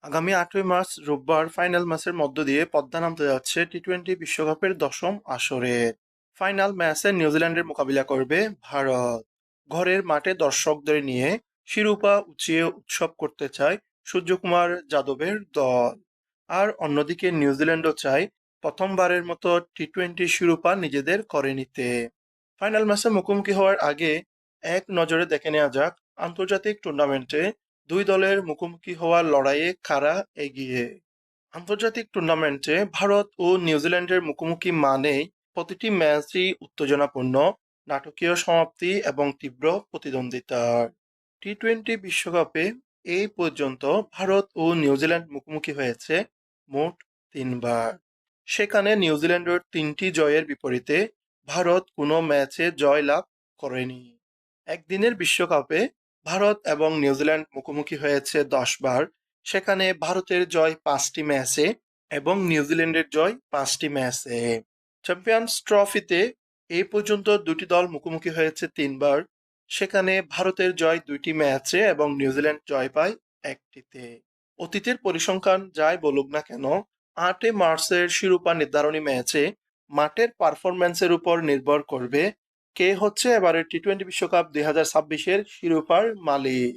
আগামী ৮ই মার্চ রোববার ফাইনাল ম্যাচের মধ্য দিয়ে পদ্মা নামতে যাচ্ছে টি-টোয়েন্টি বিশ্বকাপের দশম আসরে। ফাইনাল ম্যাচে নিউজিল্যান্ডের মোকাবিলা করবে ভারত। ঘরের মাঠে দর্শকদের নিয়ে শিরোপা উঁচিয়ে উৎসব করতে চায় সূর্যকুমার যাদবের দল। আর অন্যদিকে নিউজিল্যান্ডও চায় প্রথমবারের মতো টি-টোয়েন্টি শিরোপা নিজেদের করে নিতে। ফাইনাল ম্যাচে মুখোমুখি হওয়ার আগে এক নজরে দেখে নেওয়া যাক আন্তর্জাতিক টুর্নামেন্টে দুই দলের মুখোমুখি হওয়ার লড়াইয়ে কারা এগিয়ে। আন্তর্জাতিক টুর্নামেন্টে ভারত ও নিউজিল্যান্ডের মুখোমুখি মানেই প্রতিটি ম্যাচই উত্তেজনাপূর্ণ, নাটকীয় সমাপ্তি এবং তীব্র প্রতিদ্বন্দ্বিতার। টি-টোয়েন্টি বিশ্বকাপে এই পর্যন্ত ভারত ও নিউজিল্যান্ড মুখোমুখি হয়েছে মোট 3 বার। সেখানে নিউজিল্যান্ডের 3টি জয়ের বিপরীতে ভারত কোনো ম্যাচে জয় লাভ করেনি। একদিনের বিশ্বকাপে ভারত এবং নিউজিল্যান্ড মুখোমুখি হয়েছে 10 বার। সেখানে ভারতের জয় 5টি ম্যাচে এবং নিউজিল্যান্ডের জয় 5টি ম্যাচে। চ্যাম্পিয়ন্স ট্রফিতে এই পর্যন্ত দুটি দল মুখোমুখি হয়েছে 3 বার। সেখানে ভারতের জয় 2টি ম্যাচে এবং নিউজিল্যান্ড জয় পায় 1টিতে। অতীতের পরিসংখ্যান যাই বলুক না কেন, 8 মার্চের শিরোপা নির্ধারণী ম্যাচে মাঠের পারফরম্যান্সের উপর নির্ভর করবে কে হচ্ছে এবারের টি-টোয়েন্টি বিশ্বকাপ 2026-এর শিরোপার মালিক।